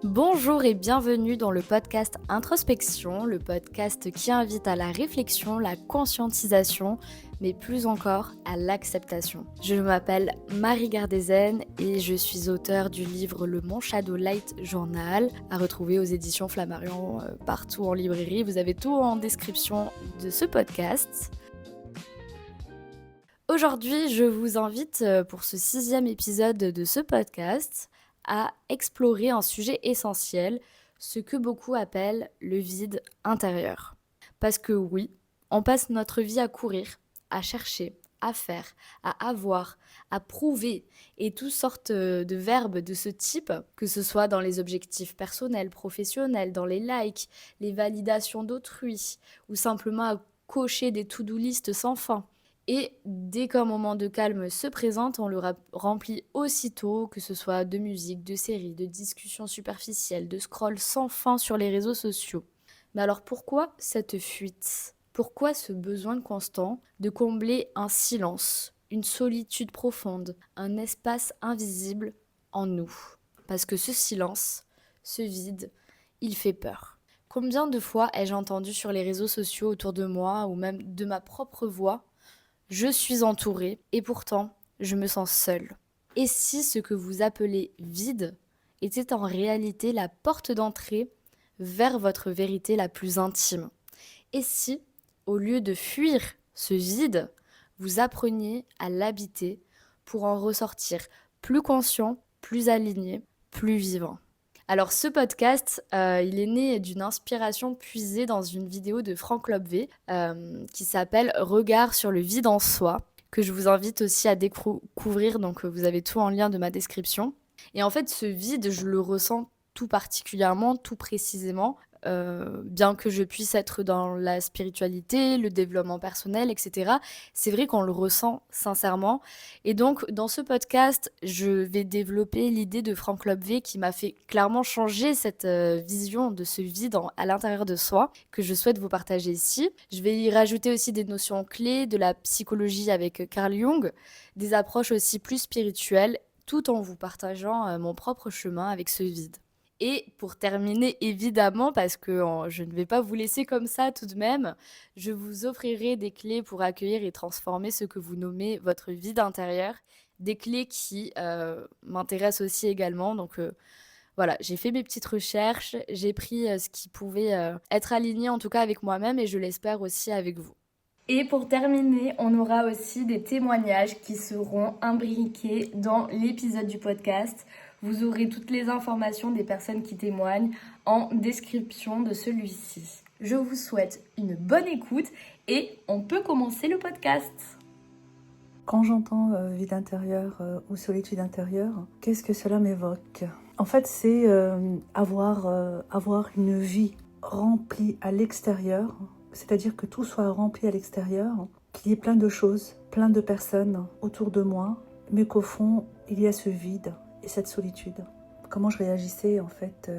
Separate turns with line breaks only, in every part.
Bonjour et bienvenue dans le podcast Introspection, le podcast qui invite à la réflexion, la conscientisation, mais plus encore à l'acceptation. Je m'appelle Marie Gardézen et je suis auteure du livre Le Mon Shadow Light Journal, à retrouver aux éditions Flammarion partout en librairie. Vous avez tout en description de ce podcast. Aujourd'hui, je vous invite pour ce 6e épisode de ce podcast à explorer un sujet essentiel, ce que beaucoup appellent le vide intérieur. Parce que oui, on passe notre vie à courir, à chercher, à faire, à avoir, à prouver, et toutes sortes de verbes de ce type, que ce soit dans les objectifs personnels, professionnels, dans les likes, les validations d'autrui, ou simplement à cocher des to-do list sans fin. Et dès qu'un moment de calme se présente, on le remplit aussitôt, que ce soit de musique, de séries, de discussions superficielles, de scroll sans fin sur les réseaux sociaux. Mais alors pourquoi cette fuite ? Pourquoi ce besoin constant de combler un silence, une solitude profonde, un espace invisible en nous ? Parce que ce silence, ce vide, il fait peur. Combien de fois ai-je entendu sur les réseaux sociaux autour de moi, ou même de ma propre voix, je suis entourée et pourtant, je me sens seule. Et si ce que vous appelez vide était en réalité la porte d'entrée vers votre vérité la plus intime ? Et si, au lieu de fuir ce vide, vous appreniez à l'habiter pour en ressortir plus conscient, plus aligné, plus vivant ? Alors ce podcast, il est né d'une inspiration puisée dans une vidéo de Franck Lobvé qui s'appelle « Regard sur le vide en soi », que je vous invite aussi à découvrir, donc vous avez tout en lien de ma description. Et en fait, ce vide, je le ressens tout particulièrement, tout précisément, bien que je puisse être dans la spiritualité, le développement personnel, etc. C'est vrai qu'on le ressent sincèrement. Et donc, dans ce podcast, je vais développer l'idée de Franck Lobvé qui m'a fait clairement changer cette vision de ce vide à l'intérieur de soi, que je souhaite vous partager ici. Je vais y rajouter aussi des notions clés de la psychologie avec Carl Jung, des approches aussi plus spirituelles, tout en vous partageant mon propre chemin avec ce vide. Et pour terminer, évidemment, parce que je ne vais pas vous laisser comme ça tout de même, je vous offrirai des clés pour accueillir et transformer ce que vous nommez votre vide intérieur, des clés qui m'intéressent aussi également. Donc voilà, j'ai fait mes petites recherches, j'ai pris ce qui pouvait être aligné en tout cas avec moi-même et je l'espère aussi avec vous. Et pour terminer, on aura aussi des témoignages qui seront imbriqués dans l'épisode du podcast. Vous aurez toutes les informations des personnes qui témoignent en description de celui-ci. Je vous souhaite une bonne écoute et on peut commencer le podcast.
Quand j'entends vide intérieur ou solitude intérieure, qu'est-ce que cela m'évoque ? En fait, c'est avoir une vie remplie à l'extérieur, c'est-à-dire que tout soit rempli à l'extérieur, qu'il y ait plein de choses, plein de personnes autour de moi, mais qu'au fond, il y a ce vide et cette solitude. Comment je réagissais en fait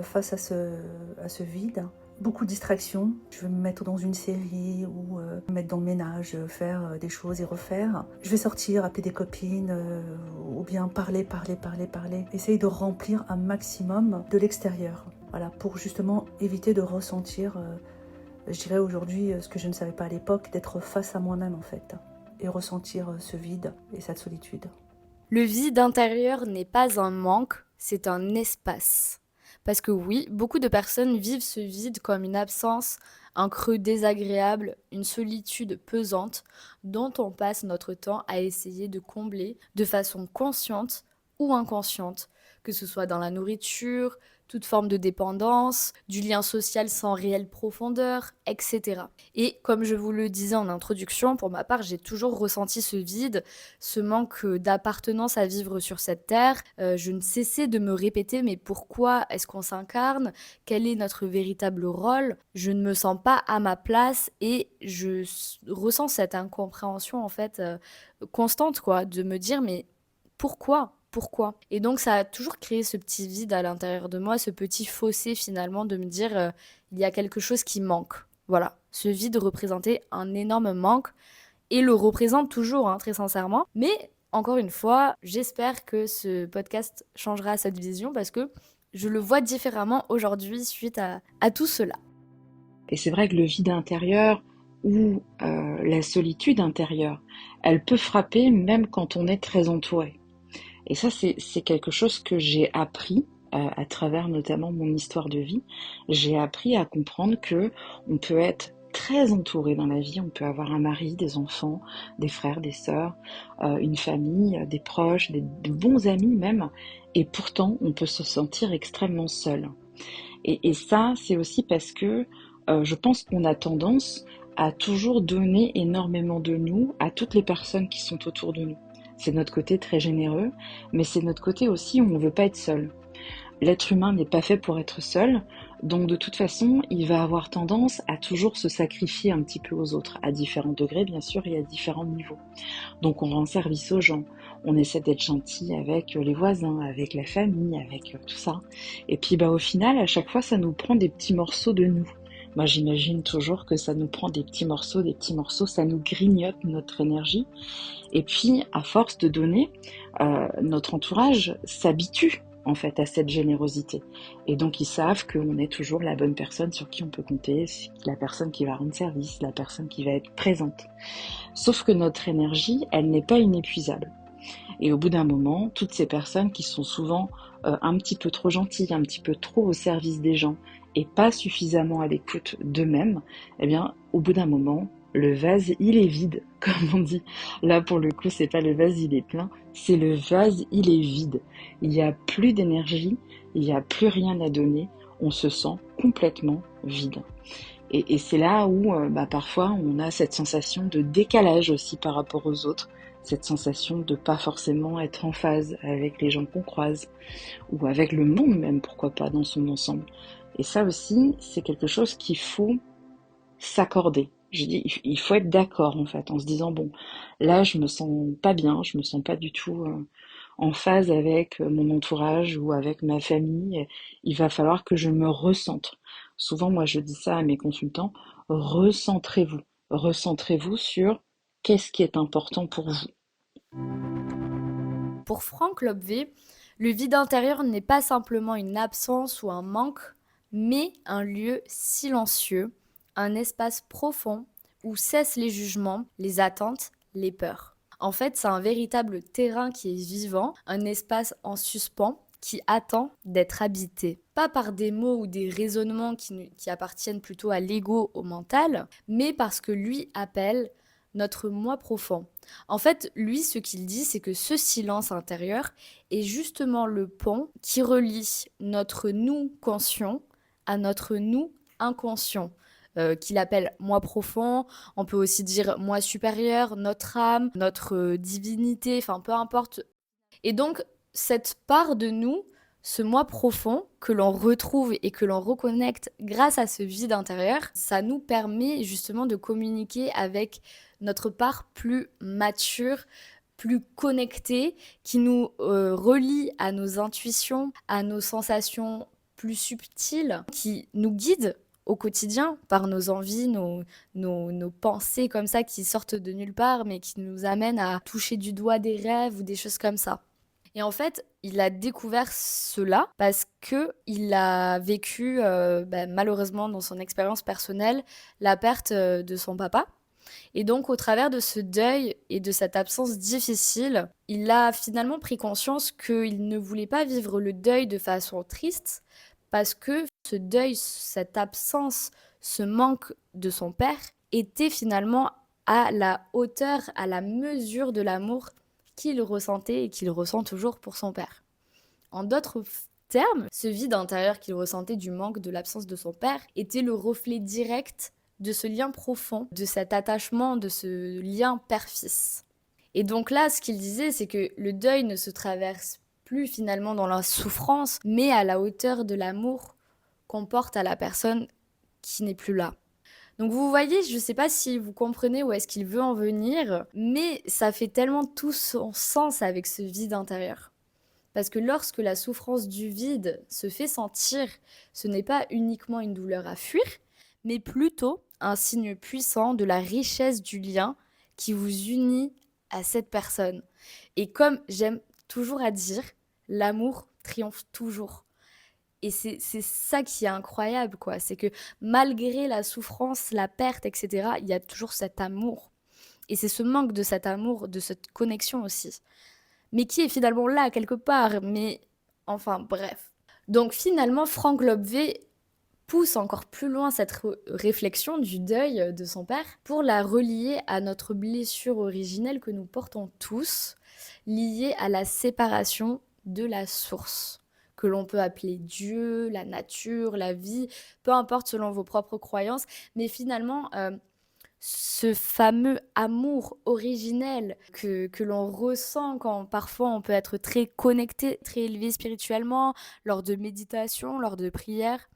face à ce vide ? Beaucoup de distractions. Je vais me mettre dans une série ou me mettre dans le ménage, faire des choses et refaire. Je vais sortir, appeler des copines ou bien parler. Essayer de remplir un maximum de l'extérieur. Voilà, pour justement éviter de ressentir, je dirais aujourd'hui, ce que je ne savais pas à l'époque, d'être face à moi-même en fait. Et ressentir ce vide et cette solitude.
Le vide intérieur n'est pas un manque, c'est un espace. Parce que oui, beaucoup de personnes vivent ce vide comme une absence, un creux désagréable, une solitude pesante dont on passe notre temps à essayer de combler de façon consciente ou inconsciente, que ce soit dans la nourriture, toute forme de dépendance, du lien social sans réelle profondeur, etc. Et comme je vous le disais en introduction, pour ma part, j'ai toujours ressenti ce vide, ce manque d'appartenance à vivre sur cette terre. Je ne cessais de me répéter, mais pourquoi est-ce qu'on s'incarne ? Quel est notre véritable rôle ? Je ne me sens pas à ma place et je ressens cette incompréhension en fait constante, quoi, de me dire mais pourquoi ? Et donc ça a toujours créé ce petit vide à l'intérieur de moi, ce petit fossé finalement de me dire il y a quelque chose qui manque. Voilà, ce vide représentait un énorme manque et le représente toujours, hein, très sincèrement. Mais encore une fois, j'espère que ce podcast changera cette vision parce que je le vois différemment aujourd'hui suite à tout cela.
Et c'est vrai que le vide intérieur ou la solitude intérieure, elle peut frapper même quand on est très entouré. Et ça, c'est quelque chose que j'ai appris à travers notamment mon histoire de vie. J'ai appris à comprendre que on peut être très entouré dans la vie. On peut avoir un mari, des enfants, des frères, des sœurs, une famille, des proches, de bons amis même. Et pourtant, on peut se sentir extrêmement seul. Et ça, c'est aussi parce que je pense qu'on a tendance à toujours donner énormément de nous à toutes les personnes qui sont autour de nous. C'est notre côté très généreux, mais c'est notre côté aussi où on ne veut pas être seul. L'être humain n'est pas fait pour être seul, donc de toute façon, il va avoir tendance à toujours se sacrifier un petit peu aux autres, à différents degrés bien sûr et à différents niveaux. Donc on rend service aux gens, on essaie d'être gentil avec les voisins, avec la famille, avec tout ça. Et puis au final, à chaque fois, ça nous prend des petits morceaux de nous. Moi j'imagine toujours que ça nous prend des petits morceaux, ça nous grignote notre énergie. Et puis à force de donner, notre entourage s'habitue en fait à cette générosité. Et donc ils savent qu'on est toujours la bonne personne sur qui on peut compter, la personne qui va rendre service, la personne qui va être présente. Sauf que notre énergie, elle n'est pas inépuisable. Et au bout d'un moment, toutes ces personnes qui sont souvent un petit peu trop gentilles, un petit peu trop au service des gens et pas suffisamment à l'écoute d'eux-mêmes, eh bien, au bout d'un moment, le vase, il est vide, comme on dit. Là, pour le coup, c'est pas le vase, il est plein, c'est le vase, il est vide. Il n'y a plus d'énergie, il n'y a plus rien à donner, on se sent complètement vide. Et c'est là où parfois on a cette sensation de décalage aussi par rapport aux autres, cette sensation de pas forcément être en phase avec les gens qu'on croise, ou avec le monde même, pourquoi pas, dans son ensemble. Et ça aussi, c'est quelque chose qu'il faut s'accorder. Je dis, il faut être d'accord en fait, en se disant, bon, là je me sens pas bien, je me sens pas du tout en phase avec mon entourage ou avec ma famille, il va falloir que je me recentre. Souvent, moi, je dis ça à mes consultants, recentrez-vous. Recentrez-vous sur qu'est-ce qui est important pour vous.
Pour Franck Lobvé, le vide intérieur n'est pas simplement une absence ou un manque, mais un lieu silencieux, un espace profond où cessent les jugements, les attentes, les peurs. En fait, c'est un véritable terrain qui est vivant, un espace en suspens qui attend d'être habité. Pas par des mots ou des raisonnements qui appartiennent plutôt à l'ego, au mental, mais parce que lui appelle notre moi profond. En fait, lui, ce qu'il dit, c'est que ce silence intérieur est justement le pont qui relie notre nous conscient à notre nous inconscient. Qu'il appelle moi profond, on peut aussi dire moi supérieur, notre âme, notre divinité, enfin peu importe. Et donc, cette part de nous, ce moi profond que l'on retrouve et que l'on reconnecte grâce à ce vide intérieur, ça nous permet justement de communiquer avec notre part plus mature, plus connectée, qui nous relie à nos intuitions, à nos sensations plus subtiles, qui nous guide au quotidien par nos envies, nos pensées comme ça qui sortent de nulle part mais qui nous amènent à toucher du doigt des rêves ou des choses comme ça. Et en fait, il a découvert cela parce que il a vécu, malheureusement dans son expérience personnelle, la perte de son papa. Et donc, au travers de ce deuil et de cette absence difficile, il a finalement pris conscience qu'il ne voulait pas vivre le deuil de façon triste parce que ce deuil, cette absence, ce manque de son père était finalement à la hauteur, à la mesure de l'amour qu'il ressentait et qu'il ressent toujours pour son père. En d'autres termes, ce vide intérieur qu'il ressentait du manque de l'absence de son père était le reflet direct de ce lien profond, de cet attachement, de ce lien père-fils. Et donc là, ce qu'il disait, c'est que le deuil ne se traverse plus finalement dans la souffrance, mais à la hauteur de l'amour qu'on porte à la personne qui n'est plus là. Donc vous voyez, je ne sais pas si vous comprenez où est-ce qu'il veut en venir, mais ça fait tellement tout son sens avec ce vide intérieur. Parce que lorsque la souffrance du vide se fait sentir, ce n'est pas uniquement une douleur à fuir, mais plutôt un signe puissant de la richesse du lien qui vous unit à cette personne. Et comme j'aime toujours à dire, l'amour triomphe toujours. Et c'est ça qui est incroyable, quoi. C'est que malgré la souffrance, la perte, etc., il y a toujours cet amour. Et c'est ce manque de cet amour, de cette connexion aussi. Mais qui est finalement là, quelque part. Mais enfin, bref. Donc finalement, Frank Lobvé pousse encore plus loin cette réflexion du deuil de son père pour la relier à notre blessure originelle que nous portons tous, liée à la séparation de la source, que l'on peut appeler Dieu, la nature, la vie, peu importe selon vos propres croyances, mais finalement, ce fameux amour originel que l'on ressent quand parfois on peut être très connecté, très élevé spirituellement, lors de méditation, lors de prières.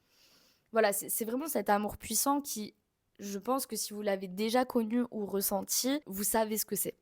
Voilà, c'est vraiment cet amour puissant qui, je pense que si vous l'avez déjà connu ou ressenti, vous savez ce que c'est.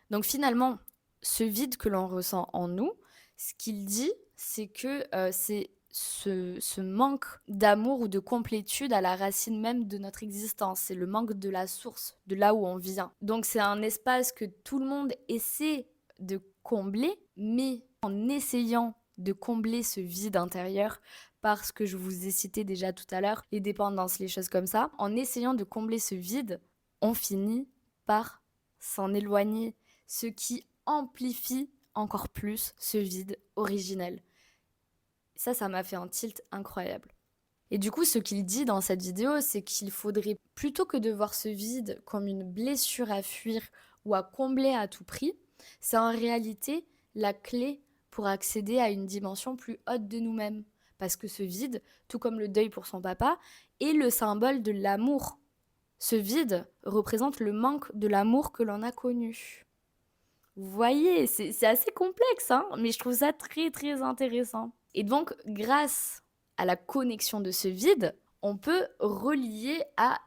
Donc finalement, ce vide que l'on ressent en nous, ce qu'il dit, c'est que c'est ce manque d'amour ou de complétude à la racine même de notre existence. C'est le manque de la source, de là où on vient. Donc c'est un espace que tout le monde essaie de combler, mais en essayant de combler ce vide intérieur, parce que je vous ai cité déjà tout à l'heure, les dépendances, les choses comme ça, en essayant de combler ce vide, on finit par s'en éloigner, ce qui amplifie encore plus ce vide originel. Ça m'a fait un tilt incroyable. Et du coup, ce qu'il dit dans cette vidéo, c'est qu'il faudrait, plutôt que de voir ce vide comme une blessure à fuir ou à combler à tout prix, c'est en réalité la clé pour accéder à une dimension plus haute de nous-mêmes. Parce que ce vide, tout comme le deuil pour son papa, est le symbole de l'amour. Ce vide représente le manque de l'amour que l'on a connu. Vous voyez, c'est assez complexe, hein, mais je trouve ça très très intéressant. Et donc, grâce à la connexion de ce vide, on peut relier à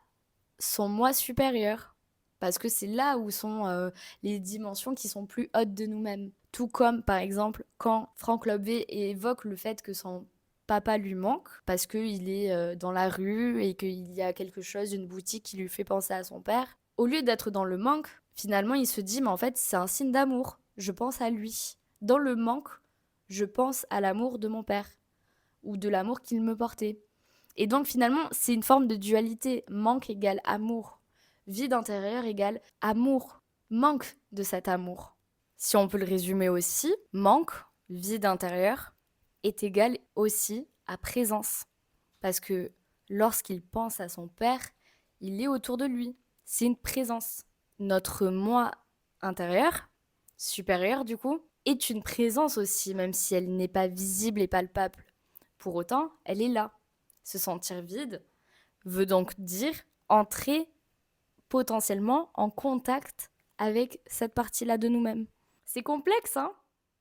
son moi supérieur. Parce que c'est là où sont les dimensions qui sont plus hautes de nous-mêmes. Tout comme, par exemple, quand Frank Lobvé évoque le fait que son papa lui manque, parce qu'il est dans la rue et qu'il y a quelque chose, une boutique qui lui fait penser à son père. Au lieu d'être dans le manque, finalement, il se dit, mais en fait, c'est un signe d'amour. Je pense à lui. Dans le manque, je pense à l'amour de mon père ou de l'amour qu'il me portait. Et donc, finalement, c'est une forme de dualité. Manque égale amour. Vide intérieur égale amour. Manque de cet amour. Si on peut le résumer aussi, manque, vide intérieur, est égal aussi à présence. Parce que lorsqu'il pense à son père, il est autour de lui. C'est une présence. Notre moi intérieur, supérieur du coup, est une présence aussi, même si elle n'est pas visible et palpable. Pour autant, elle est là. Se sentir vide veut donc dire entrer potentiellement en contact avec cette partie-là de nous-mêmes. C'est complexe, hein,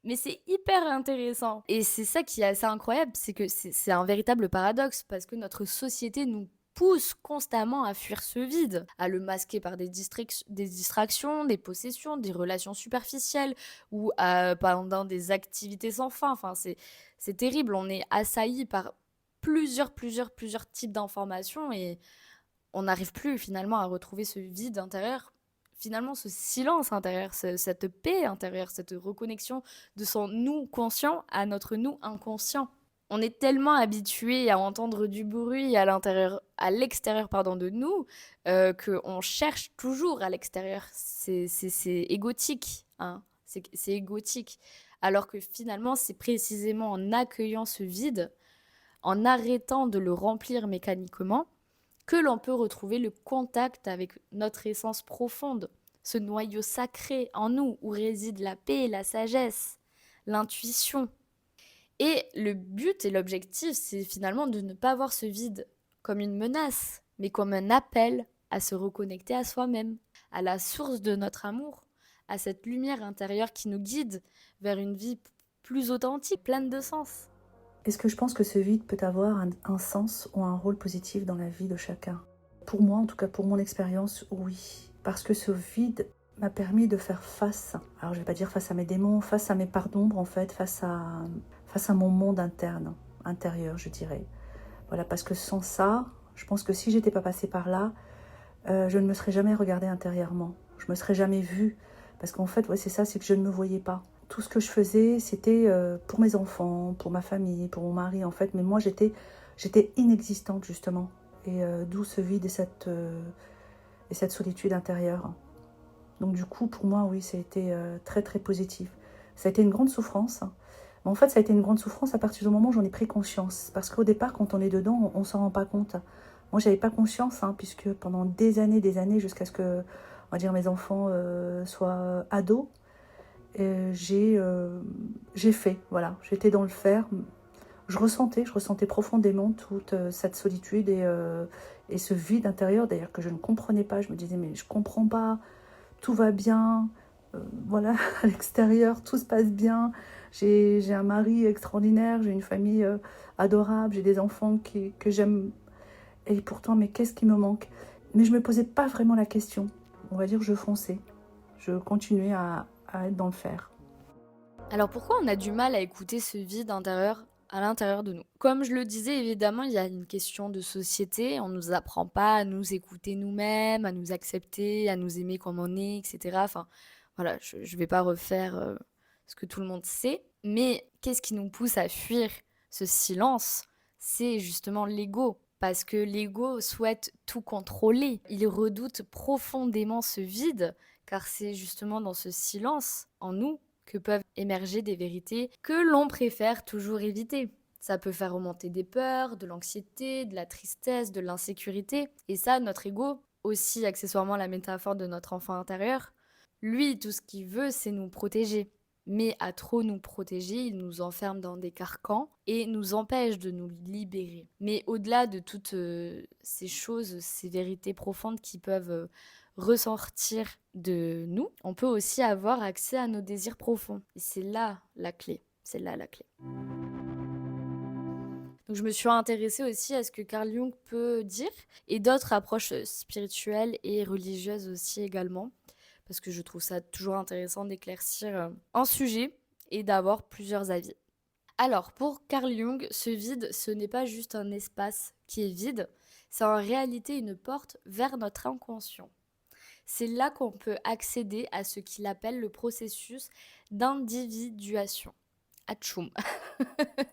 mais c'est hyper intéressant. Et c'est ça qui est assez incroyable, c'est que c'est un véritable paradoxe, parce que notre société nous pousse constamment à fuir ce vide, à le masquer par des distractions, des possessions, des relations superficielles, ou pendant des activités sans fin. Enfin, c'est terrible, on est assailli par plusieurs types d'informations, et on n'arrive plus finalement à retrouver ce vide intérieur, finalement ce silence intérieur, cette paix intérieure, cette reconnexion de son nous conscient à notre nous inconscient. On est tellement habitué à entendre du bruit à l'extérieur de nous, qu'on cherche toujours à l'extérieur. C'est égotique, hein. C'est égotique. Alors que finalement, c'est précisément en accueillant ce vide, en arrêtant de le remplir mécaniquement, que l'on peut retrouver le contact avec notre essence profonde, ce noyau sacré en nous où réside la paix, la sagesse, l'intuition. Et le but et l'objectif, c'est finalement de ne pas voir ce vide comme une menace, mais comme un appel à se reconnecter à soi-même, à la source de notre amour, à cette lumière intérieure qui nous guide vers une vie plus authentique, pleine de sens.
Est-ce que je pense que ce vide peut avoir un sens ou un rôle positif dans la vie de chacun ? Pour moi, en tout cas pour mon expérience, oui. Parce que ce vide m'a permis de faire face, alors je ne vais pas dire face à mes démons, face à mes parts d'ombre en fait, face à mon monde intérieur je dirais. Voilà, parce que sans ça, je pense que si j'étais pas passée par là, je ne me serais jamais regardée intérieurement. Je me serais jamais vue. Parce qu'en fait, ouais, c'est ça, c'est que je ne me voyais pas. tout ce que je faisais, c'était pour mes enfants, pour ma famille, pour mon mari en fait. Mais moi, j'étais inexistante justement. Et d'où ce vide et cette solitude intérieure. Donc du coup, pour moi, oui, ça a été très très positif. Ça a été une grande souffrance. Mais en fait, ça a été une grande souffrance à partir du moment où j'en ai pris conscience. Parce qu'au départ, quand on est dedans, on ne s'en rend pas compte. Moi, j'avais pas conscience, puisque pendant des années, jusqu'à ce que, on va dire, mes enfants soient ados, j'ai fait, voilà. J'étais dans le faire. Je ressentais profondément toute cette solitude et ce vide intérieur, d'ailleurs, que je ne comprenais pas. Je me disais, mais je comprends pas, tout va bien, voilà, à l'extérieur, tout se passe bien. J'ai un mari extraordinaire, j'ai une famille adorable, j'ai des enfants que j'aime. Et pourtant, mais qu'est-ce qui me manque? Mais je ne me posais pas vraiment la question. On va dire je fonçais. Je continuais à être dans le fer.
Alors pourquoi on a du mal à écouter ce vide intérieur à l'intérieur de nous? Comme je le disais, évidemment, il y a une question de société. On ne nous apprend pas à nous écouter nous-mêmes, à nous accepter, à nous aimer comme on est, etc. Enfin, voilà, je ne vais pas refaire ce que tout le monde sait. Mais qu'est-ce qui nous pousse à fuir ce silence? C'est justement l'ego. Parce que l'ego souhaite tout contrôler. Il redoute profondément ce vide, car c'est justement dans ce silence en nous que peuvent émerger des vérités que l'on préfère toujours éviter. Ça peut faire remonter des peurs, de l'anxiété, de la tristesse, de l'insécurité. Et ça, notre ego, aussi accessoirement la métaphore de notre enfant intérieur, lui, tout ce qu'il veut, c'est nous protéger. Mais à trop nous protéger, il nous enferme dans des carcans et nous empêche de nous libérer. Mais au-delà de toutes ces choses, ces vérités profondes qui peuvent ressortir de nous, on peut aussi avoir accès à nos désirs profonds. Et c'est là la clé. C'est là la clé. Donc je me suis intéressée aussi à ce que Carl Jung peut dire et d'autres approches spirituelles et religieuses aussi également, parce que je trouve ça toujours intéressant d'éclaircir un sujet et d'avoir plusieurs avis. Alors, pour Carl Jung, ce vide, ce n'est pas juste un espace qui est vide, c'est en réalité une porte vers notre inconscient. C'est là qu'on peut accéder à ce qu'il appelle le processus d'individuation. Atchoum.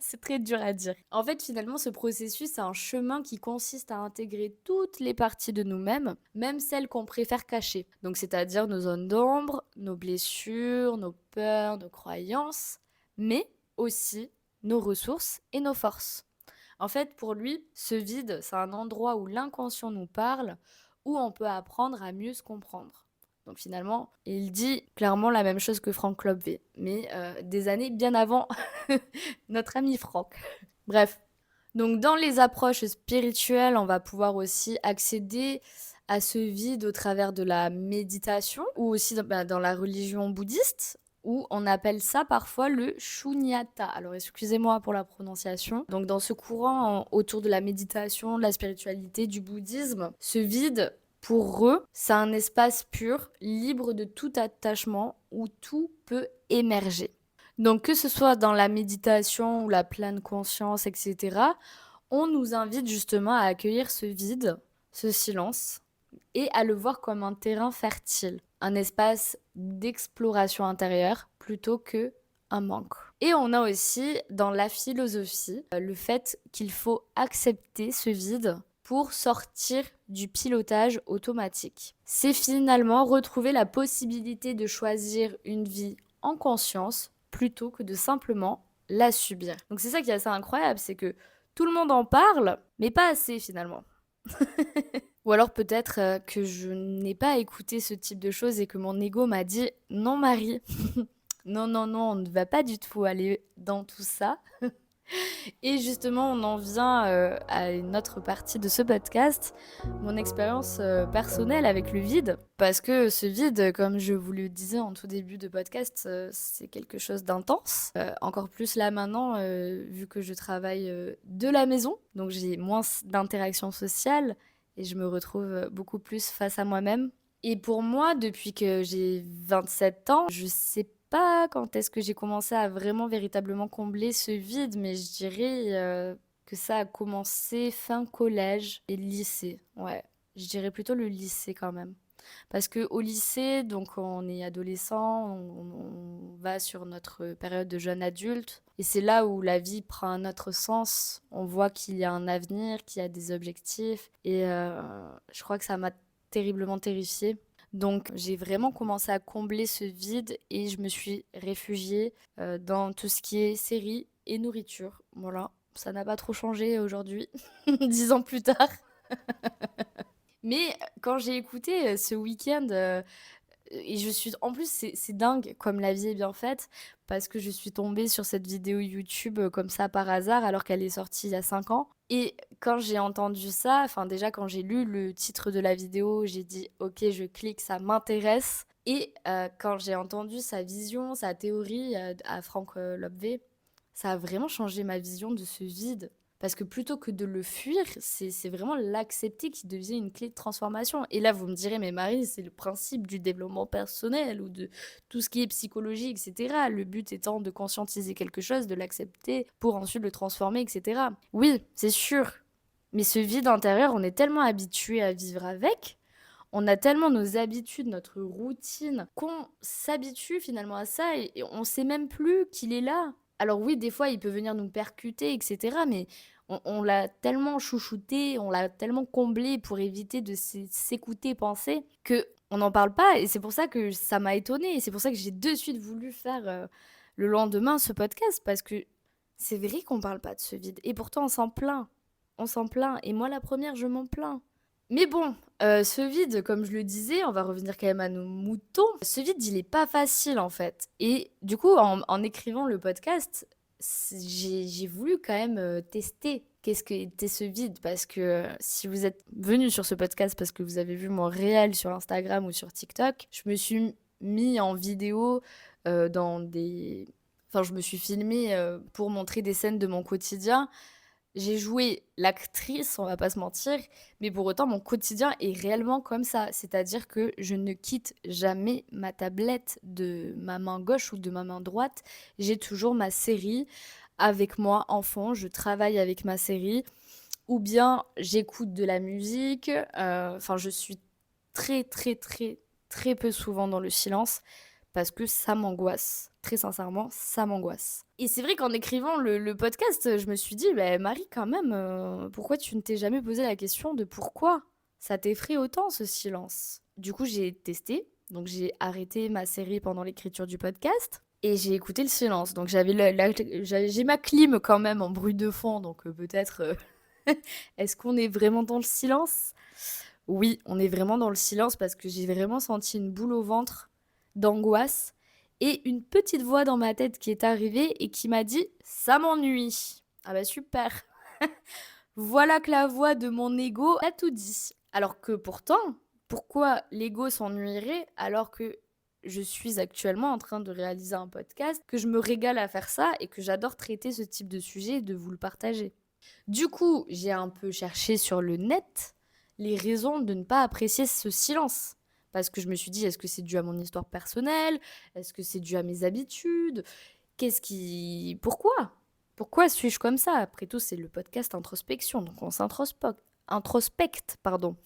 C'est très dur à dire. En fait, finalement, ce processus, c'est un chemin qui consiste à intégrer toutes les parties de nous-mêmes, même celles qu'on préfère cacher. Donc, c'est-à-dire nos zones d'ombre, nos blessures, nos peurs, nos croyances, mais aussi nos ressources et nos forces. En fait, pour lui, ce vide, c'est un endroit où l'inconscient nous parle, où on peut apprendre à mieux se comprendre. Donc finalement, il dit clairement la même chose que Frank Lobvé, mais des années bien avant notre ami Franck. Bref, donc dans les approches spirituelles, on va pouvoir aussi accéder à ce vide au travers de la méditation ou aussi dans la religion bouddhiste, où on appelle ça parfois le shunyata. Alors excusez-moi pour la prononciation. Donc dans ce courant autour de la méditation, de la spiritualité, du bouddhisme, ce vide, pour eux, c'est un espace pur, libre de tout attachement, où tout peut émerger. Donc que ce soit dans la méditation ou la pleine conscience, etc., on nous invite justement à accueillir ce vide, ce silence, et à le voir comme un terrain fertile, un espace d'exploration intérieure plutôt que un manque. Et on a aussi dans la philosophie le fait qu'il faut accepter ce vide pour sortir du pilotage automatique. C'est finalement retrouver la possibilité de choisir une vie en conscience plutôt que de simplement la subir. Donc c'est ça qui est assez incroyable, c'est que tout le monde en parle, mais pas assez finalement. Ou alors peut-être que je n'ai pas écouté ce type de choses et que mon ego m'a dit non Marie, non, non, non, on ne va pas du tout aller dans tout ça. Et justement, on en vient à une autre partie de ce podcast, mon expérience personnelle avec le vide. Parce que ce vide, comme je vous le disais en tout début de podcast, c'est quelque chose d'intense. Encore plus là maintenant, vu que je travaille de la maison, donc j'ai moins d'interaction sociale et je me retrouve beaucoup plus face à moi-même. Et pour moi, depuis que j'ai 27 ans, je sais pas quand est-ce que j'ai commencé à vraiment véritablement combler ce vide, mais je dirais que ça a commencé fin collège et lycée. Ouais, je dirais plutôt le lycée quand même. Parce que au lycée, donc on est adolescent, on va sur notre période de jeune adulte, et c'est là où la vie prend un autre sens. On voit qu'il y a un avenir, qu'il y a des objectifs, et je crois que ça m'a terriblement terrifiée. Donc j'ai vraiment commencé à combler ce vide et je me suis réfugiée dans tout ce qui est séries et nourriture. Voilà, ça n'a pas trop changé aujourd'hui, 10 ans plus tard. Mais quand j'ai écouté ce week-end, et je suis. En plus, c'est dingue comme la vie est bien faite, parce que je suis tombée sur cette vidéo YouTube comme ça par hasard, alors qu'elle est sortie il y a 5 ans. Et quand j'ai entendu ça, enfin, déjà, quand j'ai lu le titre de la vidéo, j'ai dit, ok, je clique, ça m'intéresse. Et quand j'ai entendu sa vision, sa théorie à Franck Lobvé, ça a vraiment changé ma vision de ce vide. Parce que plutôt que de le fuir, c'est vraiment l'accepter qui devient une clé de transformation. Et là, vous me direz, mais Marie, c'est le principe du développement personnel ou de tout ce qui est psychologie, etc. Le but étant de conscientiser quelque chose, de l'accepter pour ensuite le transformer, etc. Oui, c'est sûr. Mais ce vide intérieur, on est tellement habitué à vivre avec, on a tellement nos habitudes, notre routine, qu'on s'habitue finalement à ça et on sait même plus qu'il est là. Alors oui, des fois, il peut venir nous percuter, etc. Mais on l'a tellement chouchouté, on l'a tellement comblé pour éviter de s'écouter penser que on n'en parle pas. Et c'est pour ça que ça m'a étonnée. Et c'est pour ça que j'ai de suite voulu faire le lendemain ce podcast. Parce que c'est vrai qu'on parle pas de ce vide. Et pourtant, on s'en plaint. On s'en plaint. Et moi, la première, je m'en plains. Mais bon, ce vide, comme je le disais, on va revenir quand même à nos moutons. Ce vide, il est pas facile en fait. Et du coup, en écrivant le podcast, j'ai voulu quand même tester qu'est-ce que était ce vide. Parce que si vous êtes venu sur ce podcast parce que vous avez vu mon réel sur Instagram ou sur TikTok, je me suis mis en vidéo dans des... Enfin, je me suis filmée pour montrer des scènes de mon quotidien. J'ai joué l'actrice, on va pas se mentir, mais pour autant, mon quotidien est réellement comme ça. C'est-à-dire que je ne quitte jamais ma tablette de ma main gauche ou de ma main droite. J'ai toujours ma série avec moi en fond. Je travaille avec ma série. Ou bien j'écoute de la musique. Enfin, je suis très, très, très, très peu souvent dans le silence parce que ça m'angoisse. Très sincèrement, ça m'angoisse. Et c'est vrai qu'en écrivant le podcast, je me suis dit, bah, Marie, quand même, pourquoi tu ne t'es jamais posé la question de pourquoi ça t'effraie autant ce silence? Du coup, j'ai testé. Donc, j'ai arrêté ma série pendant l'écriture du podcast et j'ai écouté le silence. Donc, j'ai ma clim quand même en bruit de fond. Donc, peut-être, est-ce qu'on est vraiment dans le silence? Oui, on est vraiment dans le silence parce que j'ai vraiment senti une boule au ventre d'angoisse et une petite voix dans ma tête qui est arrivée et qui m'a dit ça m'ennuie. Ah bah super. Voilà que la voix de mon ego a tout dit. Alors que pourtant, pourquoi l'ego s'ennuierait alors que je suis actuellement en train de réaliser un podcast, que je me régale à faire ça et que j'adore traiter ce type de sujet et de vous le partager. Du coup, j'ai un peu cherché sur le net les raisons de ne pas apprécier ce silence. Parce que je me suis dit, est-ce que c'est dû à mon histoire personnelle? Est-ce que c'est dû à mes habitudes? Qu'est-ce qui... Pourquoi? Pourquoi suis-je comme ça? Après tout, c'est le podcast introspection, donc on introspecte, pardon.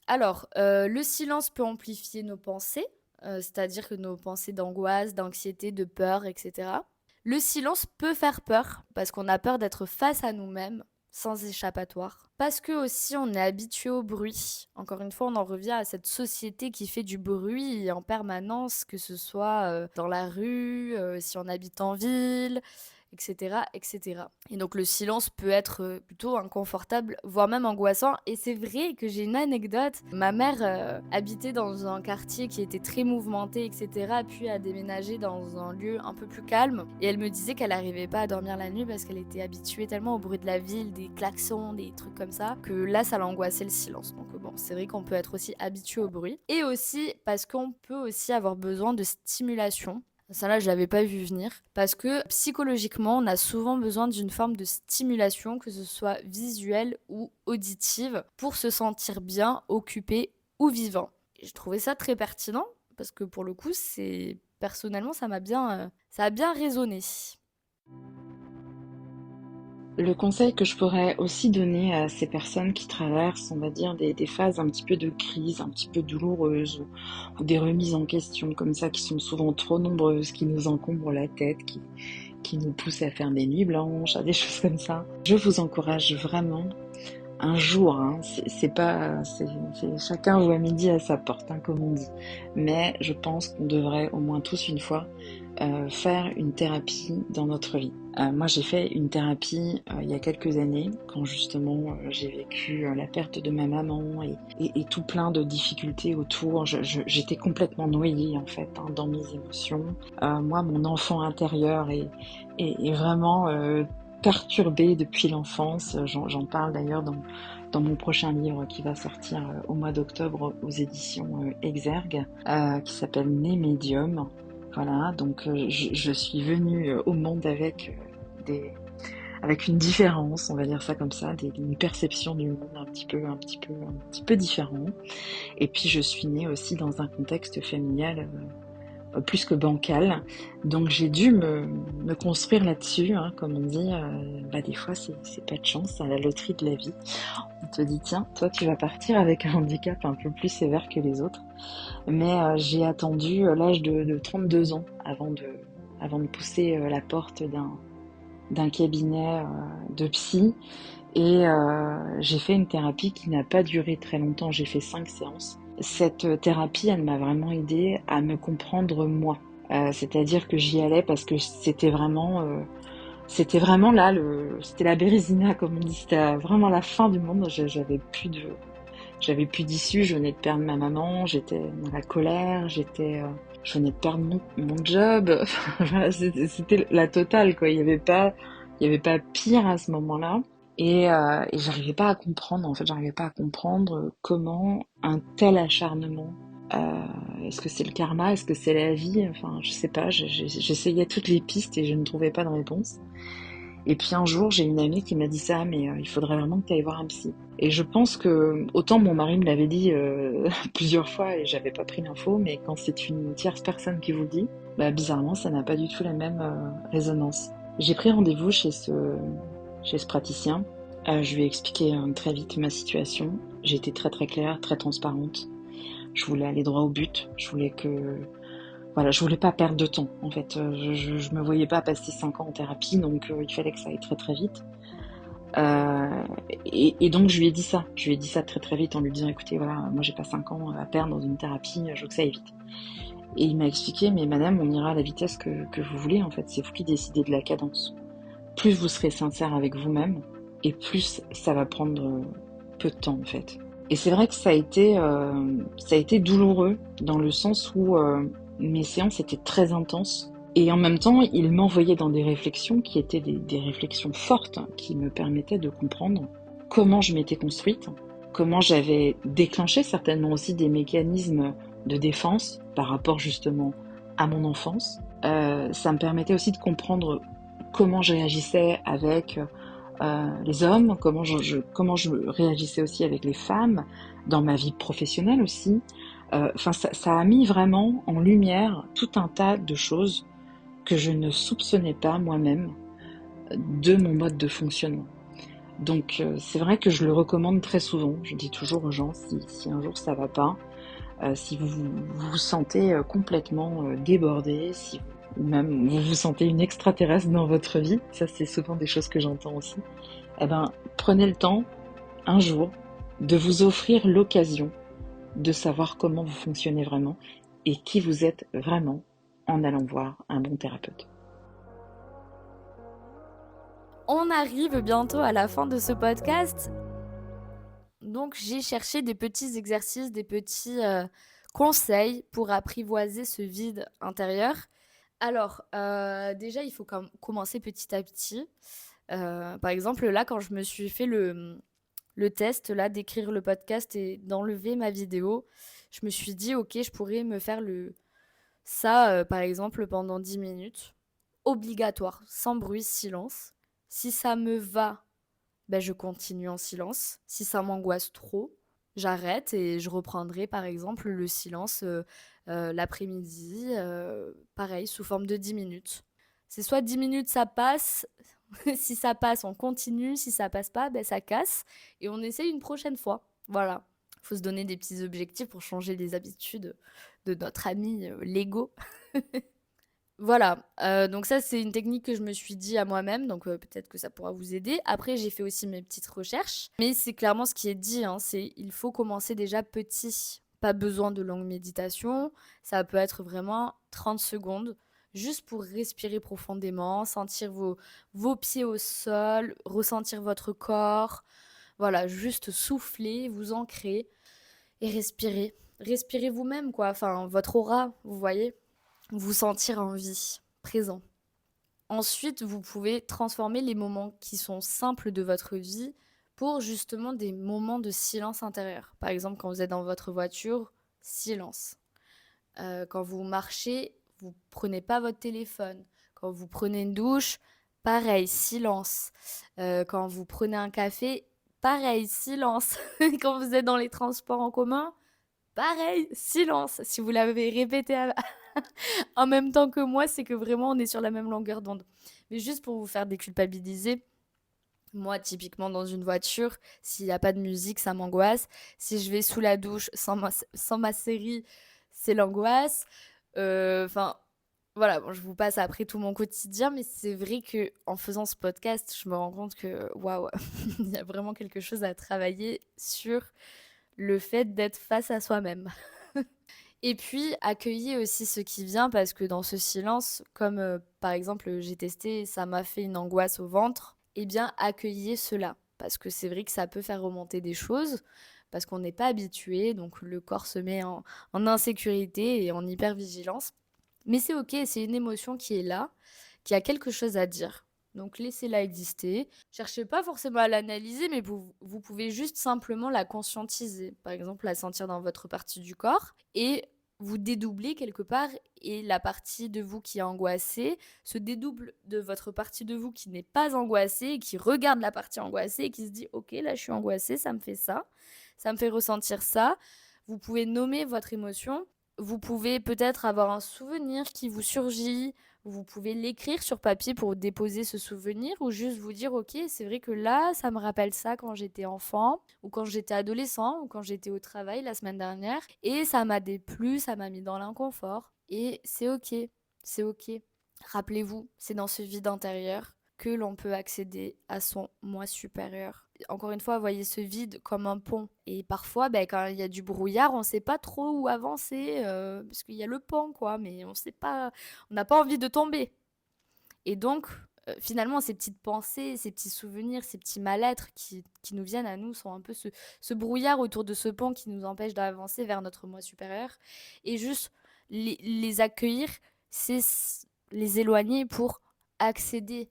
Alors, le silence peut amplifier nos pensées, c'est-à-dire que nos pensées d'angoisse, d'anxiété, de peur, etc. Le silence peut faire peur, parce qu'on a peur d'être face à nous-mêmes, sans échappatoire. Parce que aussi on est habitué au bruit. Encore une fois, on en revient à cette société qui fait du bruit en permanence, que ce soit dans la rue, si on habite en ville, etc., etc. Et donc le silence peut être plutôt inconfortable, voire même angoissant. Et c'est vrai que j'ai une anecdote. Ma mère habitait dans un quartier qui était très mouvementé, etc., puis a déménagé dans un lieu un peu plus calme. Et elle me disait qu'elle n'arrivait pas à dormir la nuit parce qu'elle était habituée tellement au bruit de la ville, des klaxons, des trucs comme ça, que là, ça l'angoissait le silence. Donc bon, c'est vrai qu'on peut être aussi habitué au bruit. Et aussi parce qu'on peut aussi avoir besoin de stimulation. Ça là, je l'avais pas vu venir. Parce que psychologiquement, on a souvent besoin d'une forme de stimulation, que ce soit visuelle ou auditive, pour se sentir bien, occupé ou vivant. Et je trouvais ça très pertinent, parce que pour le coup, c'est personnellement, ça a bien résonné.
Le conseil que je pourrais aussi donner à ces personnes qui traversent, on va dire, des phases un petit peu de crise, un petit peu douloureuses, ou des remises en question comme ça qui sont souvent trop nombreuses, qui nous encombrent la tête, qui nous poussent à faire des nuits blanches, à des choses comme ça. Je vous encourage vraiment un jour, hein, c'est pas, chacun voit midi à sa porte, hein, comme on dit. Mais je pense qu'on devrait au moins tous une fois faire une thérapie dans notre vie. Moi, j'ai fait une thérapie il y a quelques années, quand justement j'ai vécu la perte de ma maman et tout plein de difficultés autour. J'étais complètement noyée en fait, hein, dans mes émotions. Moi, mon enfant intérieur est vraiment perturbé depuis l'enfance. J'en parle d'ailleurs dans mon prochain livre qui va sortir au mois d'octobre aux éditions Exergue, qui s'appelle Né Médium. Voilà, donc je suis venue au monde avec une différence, on va dire ça comme ça, une perception du monde un petit peu différent. Et puis je suis née aussi dans un contexte familial plus que bancal. Donc j'ai dû me construire là-dessus, hein, comme on dit. Des fois, c'est pas de chance, c'est la loterie de la vie. On te dit, tiens, toi, tu vas partir avec un handicap un peu plus sévère que les autres. Mais j'ai attendu l'âge de 32 ans avant de pousser la porte d'un cabinet de psy. Et j'ai fait une thérapie qui n'a pas duré très longtemps, j'ai fait 5 séances. Cette thérapie, elle m'a vraiment aidée à me comprendre moi. C'est-à-dire que j'y allais parce que c'était vraiment là, c'était la Bérésina, comme on dit, c'était vraiment la fin du monde. J'avais plus d'issue, je venais de perdre ma maman, j'étais dans la colère, je venais de perdre mon job. Voilà, c'était la totale, quoi. Il y avait pas pire à ce moment-là. Et j'arrivais pas à comprendre, en fait, j'arrivais pas à comprendre comment un tel acharnement, est-ce que c'est le karma, est-ce que c'est la vie, enfin, je sais pas, j'essayais toutes les pistes et je ne trouvais pas de réponse. Et puis un jour, j'ai une amie qui m'a dit ça, mais il faudrait vraiment que tu ailles voir un psy. Et je pense que, autant mon mari me l'avait dit plusieurs fois et j'avais pas pris l'info, mais quand c'est une tierce personne qui vous le dit, bizarrement, ça n'a pas du tout la même résonance. J'ai pris rendez-vous chez ce praticien. Je lui ai expliqué très vite ma situation. J'étais très très claire, très transparente. Je voulais aller droit au but. Je voulais pas perdre de temps. En fait, je me voyais pas passer 5 ans en thérapie, donc il fallait que ça aille très très vite. Et donc je lui ai dit ça. Je lui ai dit ça très très vite en lui disant, écoutez, voilà, moi j'ai pas 5 ans à perdre dans une thérapie, je veux que ça aille vite. Et il m'a expliqué, mais madame, on ira à la vitesse que vous voulez, en fait, c'est vous qui décidez de la cadence. Plus vous serez sincère avec vous-même, et plus ça va prendre peu de temps, en fait. Et c'est vrai que ça a été douloureux, dans le sens où mes séances étaient très intenses. Et en même temps, il m'envoyait dans des réflexions qui étaient des réflexions fortes, qui me permettaient de comprendre comment je m'étais construite, comment j'avais déclenché certainement aussi des mécanismes de défense par rapport justement à mon enfance. Ça me permettait aussi de comprendre comment je réagissais avec les hommes, comment je réagissais aussi avec les femmes, dans ma vie professionnelle aussi. Enfin, ça a mis vraiment en lumière tout un tas de choses que je ne soupçonnais pas moi-même de mon mode de fonctionnement. Donc c'est vrai que je le recommande très souvent. Je dis toujours aux gens, si un jour ça va pas, si vous sentez complètement débordé, si même vous vous sentez une extraterrestre dans votre vie, ça c'est souvent des choses que j'entends aussi, prenez le temps, un jour, de vous offrir l'occasion de savoir comment vous fonctionnez vraiment et qui vous êtes vraiment en allant voir un bon thérapeute.
On arrive bientôt à la fin de ce podcast. Donc j'ai cherché des petits exercices, des petits conseils pour apprivoiser ce vide intérieur. Alors, déjà, il faut commencer petit à petit. Par exemple, là, quand je me suis fait le test là d'écrire le podcast et d'enlever ma vidéo, je me suis dit, ok, je pourrais me faire ça, par exemple, pendant 10 minutes. Obligatoire, sans bruit, silence. Si ça me va, je continue en silence. Si ça m'angoisse trop, j'arrête et je reprendrai par exemple le silence l'après-midi, pareil, sous forme de 10 minutes. C'est soit 10 minutes ça passe, Si ça passe, on continue. Si ça passe pas, ben ça casse et on essaye une prochaine fois. Voilà. Faut se donner des petits objectifs pour changer les habitudes de notre ami Lego. Voilà, donc ça, c'est une technique que je me suis dit à moi-même, donc peut-être que ça pourra vous aider. Après, j'ai fait aussi mes petites recherches, mais c'est clairement ce qui est dit, hein, c'est il faut commencer déjà petit. Pas besoin de longue méditation, ça peut être vraiment 30 secondes, juste pour respirer profondément, sentir vos pieds au sol, ressentir votre corps. Voilà, juste souffler, vous ancrer et respirer. Respirez vous-même, quoi, enfin, votre aura, vous voyez? Vous sentir en vie, présent. Ensuite, vous pouvez transformer les moments qui sont simples de votre vie pour justement des moments de silence intérieur. Par exemple, quand vous êtes dans votre voiture, silence. Quand vous marchez, vous prenez pas votre téléphone. Quand vous prenez une douche, pareil, silence. Quand vous prenez un café, pareil, silence. Quand vous êtes dans les transports en commun, pareil, silence. Si vous l'avez répété en même temps que moi, c'est que vraiment on est sur la même longueur d'onde. Mais juste pour vous faire déculpabiliser, moi, typiquement dans une voiture, s'il n'y a pas de musique, ça m'angoisse. Si je vais sous la douche sans ma série, c'est l'angoisse. Enfin, voilà, bon, je vous passe après tout mon quotidien, mais c'est vrai que en faisant ce podcast, je me rends compte que waouh, il y a vraiment quelque chose à travailler sur le fait d'être face à soi-même. Et puis, accueillir aussi ce qui vient parce que dans ce silence, comme par exemple j'ai testé, ça m'a fait une angoisse au ventre, eh bien accueillir cela. Parce que c'est vrai que ça peut faire remonter des choses, parce qu'on n'est pas habitué, donc le corps se met en insécurité et en hypervigilance. Mais c'est ok, c'est une émotion qui est là, qui a quelque chose à dire. Donc laissez-la exister. Cherchez pas forcément à l'analyser, mais vous pouvez juste simplement la conscientiser. Par exemple, la sentir dans votre partie du corps et vous dédoubler quelque part et la partie de vous qui est angoissée se dédouble de votre partie de vous qui n'est pas angoissée et qui regarde la partie angoissée et qui se dit ok, là je suis angoissée, ça me fait ça me fait ressentir ça. Vous pouvez nommer votre émotion. Vous pouvez peut-être avoir un souvenir qui vous surgit. Vous pouvez l'écrire sur papier pour déposer ce souvenir ou juste vous dire ok, c'est vrai que là, ça me rappelle ça quand j'étais enfant ou quand j'étais adolescent ou quand j'étais au travail la semaine dernière et ça m'a déplu, ça m'a mis dans l'inconfort et c'est ok, c'est ok. Rappelez-vous, c'est dans ce vide intérieur que l'on peut accéder à son moi supérieur. Encore une fois, voyez ce vide comme un pont. Et parfois, ben, quand il y a du brouillard, on ne sait pas trop où avancer, parce qu'il y a le pont, quoi, mais on sait pas, on n'a pas envie de tomber. Et donc, finalement, ces petites pensées, ces petits souvenirs, ces petits mal-être qui nous viennent à nous sont un peu ce brouillard autour de ce pont qui nous empêche d'avancer vers notre moi supérieur. Et juste les accueillir, c'est les éloigner pour accéder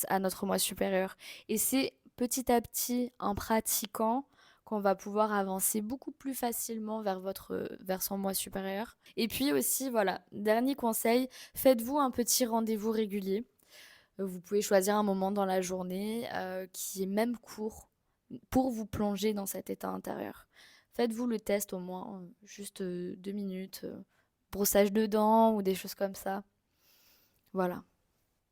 à notre moi supérieur. Et c'est petit à petit, en pratiquant, qu'on va pouvoir avancer beaucoup plus facilement vers son moi supérieur. Et puis aussi, voilà, dernier conseil, faites-vous un petit rendez-vous régulier. Vous pouvez choisir un moment dans la journée qui est même court pour vous plonger dans cet état intérieur. Faites-vous le test au moins, juste 2 minutes, brossage de dents ou des choses comme ça. Voilà.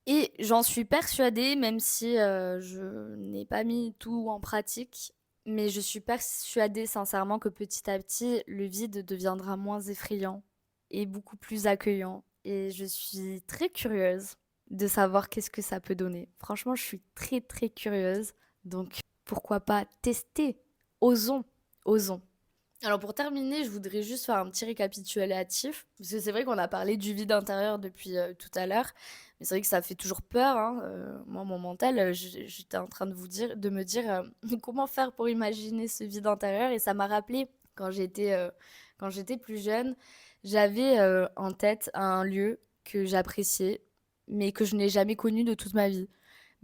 Et j'en suis persuadée, même si je n'ai pas mis tout en pratique, mais je suis persuadée sincèrement que petit à petit, le vide deviendra moins effrayant et beaucoup plus accueillant. Et je suis très curieuse de savoir qu'est-ce que ça peut donner. Franchement, je suis très très curieuse. Donc pourquoi pas tester? Osons, osons. Alors pour terminer, je voudrais juste faire un petit récapitulatif, parce que c'est vrai qu'on a parlé du vide intérieur depuis tout à l'heure, mais c'est vrai que ça fait toujours peur, hein. Moi, mon mental, j'étais en train de me dire comment faire pour imaginer ce vide intérieur, et ça m'a rappelé quand j'étais plus jeune, j'avais en tête un lieu que j'appréciais, mais que je n'ai jamais connu de toute ma vie.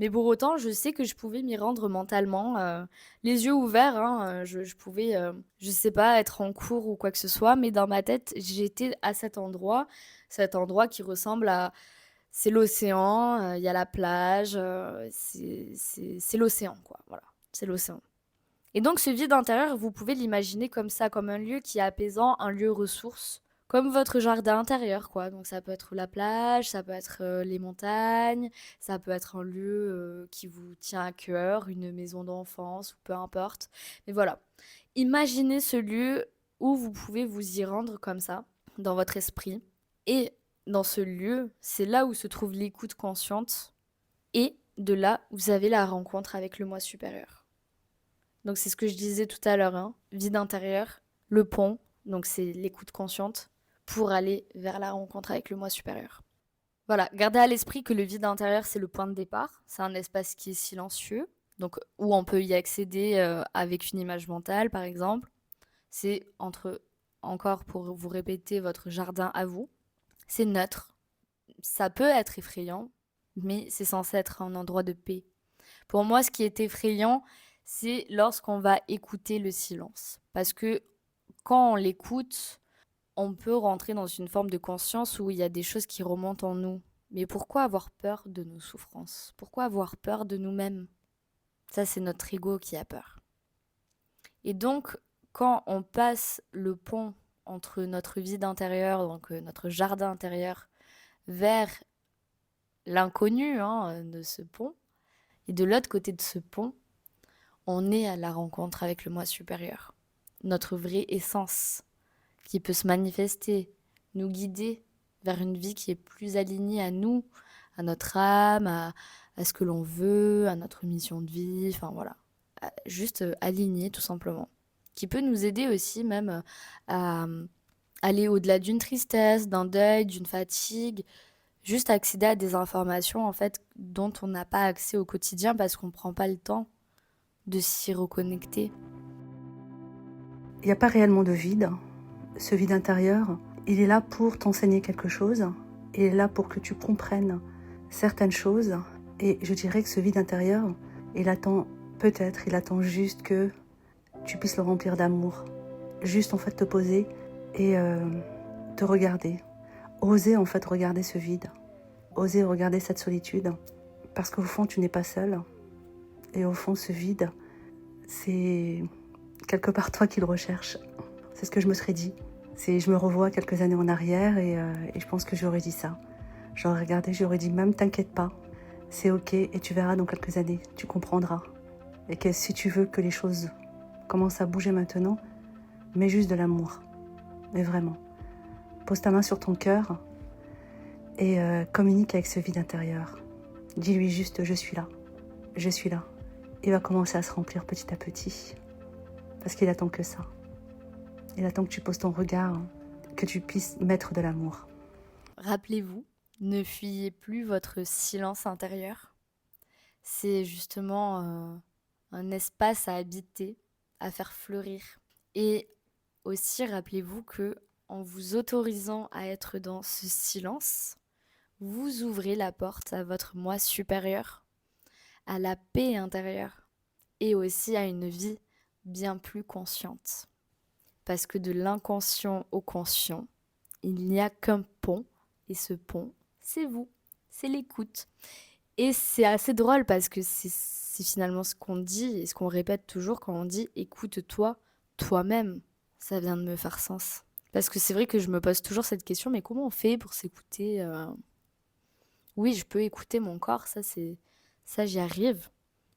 Mais pour autant, je sais que je pouvais m'y rendre mentalement, les yeux ouverts, hein, je pouvais, je sais pas, être en cours ou quoi que ce soit, mais dans ma tête, j'étais à cet endroit qui ressemble à, c'est l'océan, il y a la plage, c'est l'océan, quoi, voilà, c'est l'océan. Et donc ce vide intérieur, vous pouvez l'imaginer comme ça, comme un lieu qui est apaisant, un lieu ressource, comme votre jardin intérieur, quoi. Donc ça peut être la plage, ça peut être les montagnes, ça peut être un lieu qui vous tient à cœur, une maison d'enfance ou peu importe. Mais voilà, imaginez ce lieu où vous pouvez vous y rendre comme ça, dans votre esprit. Et dans ce lieu, c'est là où se trouve l'écoute consciente. Et de là, vous avez la rencontre avec le moi supérieur. Donc c'est ce que je disais tout à l'heure, hein. Vide intérieur, le pont, donc c'est l'écoute consciente, pour aller vers la rencontre avec le moi supérieur. Voilà, gardez à l'esprit que le vide intérieur, c'est le point de départ. C'est un espace qui est silencieux, donc où on peut y accéder avec une image mentale, par exemple. C'est encore pour vous répéter, votre jardin à vous. C'est neutre. Ça peut être effrayant, mais c'est censé être un endroit de paix. Pour moi, ce qui est effrayant, c'est lorsqu'on va écouter le silence. Parce que quand on l'écoute, on peut rentrer dans une forme de conscience où il y a des choses qui remontent en nous. Mais pourquoi avoir peur de nos souffrances? Pourquoi avoir peur de nous-mêmes? Ça, c'est notre ego qui a peur. Et donc, quand on passe le pont entre notre vide intérieur, donc notre jardin intérieur, vers l'inconnu de ce pont, et de l'autre côté de ce pont, on est à la rencontre avec le moi supérieur, notre vraie essence, qui peut se manifester, nous guider vers une vie qui est plus alignée à nous, à notre âme, à ce que l'on veut, à notre mission de vie, enfin voilà, juste alignée tout simplement, qui peut nous aider aussi même à aller au-delà d'une tristesse, d'un deuil, d'une fatigue, juste accéder à des informations en fait dont on n'a pas accès au quotidien parce qu'on ne prend pas le temps de s'y reconnecter.
Il n'y a pas réellement de vide. Ce vide intérieur, il est là pour t'enseigner quelque chose. Il est là pour que tu comprennes certaines choses. Et je dirais que ce vide intérieur, il attend juste que tu puisses le remplir d'amour. Juste en fait te poser et te regarder. Oser en fait regarder ce vide. Oser regarder cette solitude. Parce qu'au fond, tu n'es pas seul. Et au fond, ce vide, c'est quelque part toi qui le recherches. C'est ce que je me serais dit. Je me revois quelques années en arrière et je pense que j'aurais dit ça. J'aurais regardé, j'aurais dit même t'inquiète pas, c'est ok et tu verras dans quelques années, tu comprendras. Et que si tu veux que les choses commencent à bouger maintenant, mets juste de l'amour. Mais vraiment, pose ta main sur ton cœur et communique avec ce vide intérieur. Dis-lui juste je suis là, je suis là. Il va commencer à se remplir petit à petit. Parce qu'il attend que ça. Il attend que tu poses ton regard, que tu puisses mettre de l'amour.
Rappelez-vous, ne fuyez plus votre silence intérieur. C'est justement un espace à habiter, à faire fleurir. Et aussi, rappelez-vous que en vous autorisant à être dans ce silence, vous ouvrez la porte à votre moi supérieur, à la paix intérieure et aussi à une vie bien plus consciente. Parce que de l'inconscient au conscient, il n'y a qu'un pont, et ce pont, c'est vous, c'est l'écoute. Et c'est assez drôle parce que c'est finalement ce qu'on dit et ce qu'on répète toujours quand on dit « écoute-toi, toi-même ». Ça vient de me faire sens. Parce que c'est vrai que je me pose toujours cette question, mais comment on fait pour s'écouter Oui, je peux écouter mon corps, ça j'y arrive.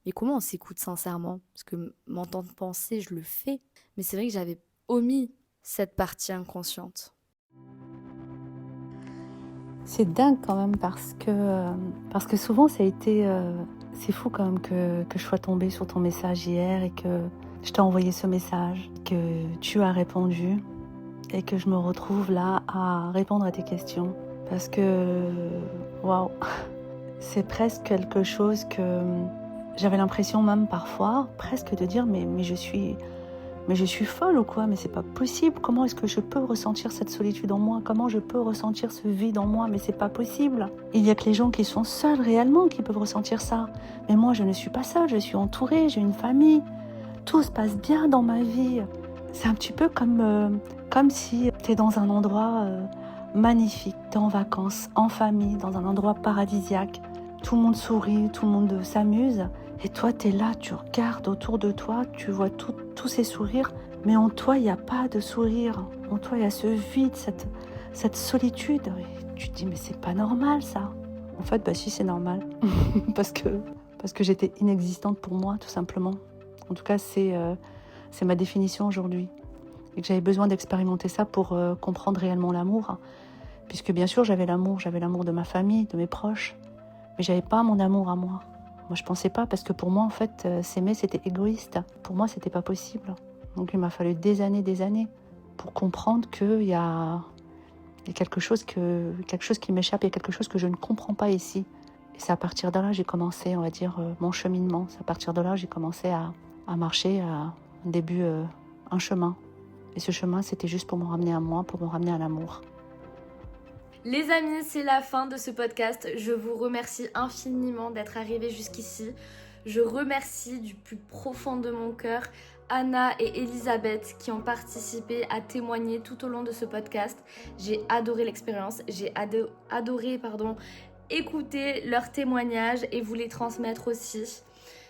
Mais comment on s'écoute sincèrement? Parce que m'entendre penser, je le fais. Mais c'est vrai que j'avais omis cette partie inconsciente.
C'est dingue quand même parce que souvent ça a été... c'est fou quand même que je sois tombée sur ton message hier et que je t'ai envoyé ce message, que tu as répondu et que je me retrouve là à répondre à tes questions. Parce que, waouh, c'est presque quelque chose que j'avais l'impression même parfois, presque de dire mais je suis folle ou quoi? Mais c'est pas possible. Comment est-ce que je peux ressentir cette solitude en moi? Comment je peux ressentir ce vide en moi? Mais c'est pas possible. Il y a que les gens qui sont seuls réellement qui peuvent ressentir ça. Mais moi, je ne suis pas seule. Je suis entourée. J'ai une famille. Tout se passe bien dans ma vie. C'est un petit peu comme si tu es dans un endroit magnifique. Tu es en vacances, en famille, dans un endroit paradisiaque. Tout le monde sourit, tout le monde s'amuse. Et toi, tu es là, tu regardes autour de toi, tu vois tous ces sourires, mais en toi, il n'y a pas de sourire. En toi, il y a ce vide, cette solitude. Et tu te dis, mais c'est pas normal ça. En fait, si, c'est normal. parce que j'étais inexistante pour moi, tout simplement. En tout cas, c'est ma définition aujourd'hui. Et que j'avais besoin d'expérimenter ça pour comprendre réellement l'amour. Puisque bien sûr, j'avais l'amour de ma famille, de mes proches. Mais j'avais pas mon amour à moi. Moi, je pensais pas, parce que pour moi, en fait, s'aimer, c'était égoïste. Pour moi, c'était pas possible. Donc, il m'a fallu des années pour comprendre qu'il y a quelque chose qui m'échappe, il y a quelque chose que je ne comprends pas ici. Et c'est à partir de là, j'ai commencé, on va dire, mon cheminement. C'est à partir de là, j'ai commencé à marcher, à un début, un chemin. Et ce chemin, c'était juste pour me ramener à moi, pour me ramener à l'amour.
Les amis, c'est la fin de ce podcast. Je vous remercie infiniment d'être arrivés jusqu'ici. Je remercie du plus profond de mon cœur Anna et Elisabeth qui ont participé à témoigner tout au long de ce podcast. J'ai adoré l'expérience, j'ai adoré écouter leurs témoignages et vous les transmettre aussi.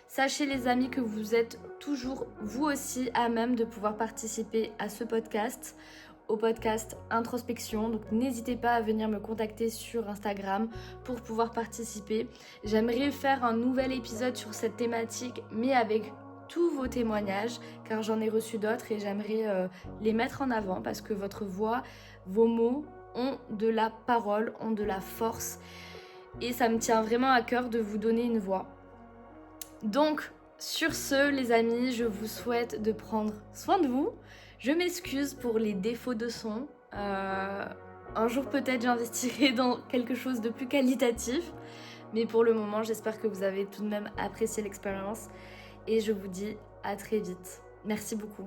Sachez les amis que vous êtes toujours vous aussi à même de pouvoir participer à ce podcast, au podcast Introspection. Donc n'hésitez pas à venir me contacter sur Instagram pour pouvoir participer. J'aimerais faire un nouvel épisode sur cette thématique, mais avec tous vos témoignages, car j'en ai reçu d'autres et j'aimerais les mettre en avant parce que votre voix, vos mots ont de la parole, ont de la force et ça me tient vraiment à cœur de vous donner une voix. Donc, sur ce, les amis, je vous souhaite de prendre soin de vous. Je m'excuse pour les défauts de son. Un jour, peut-être, j'investirai dans quelque chose de plus qualitatif. Mais pour le moment, j'espère que vous avez tout de même apprécié l'expérience. Et je vous dis à très vite. Merci beaucoup.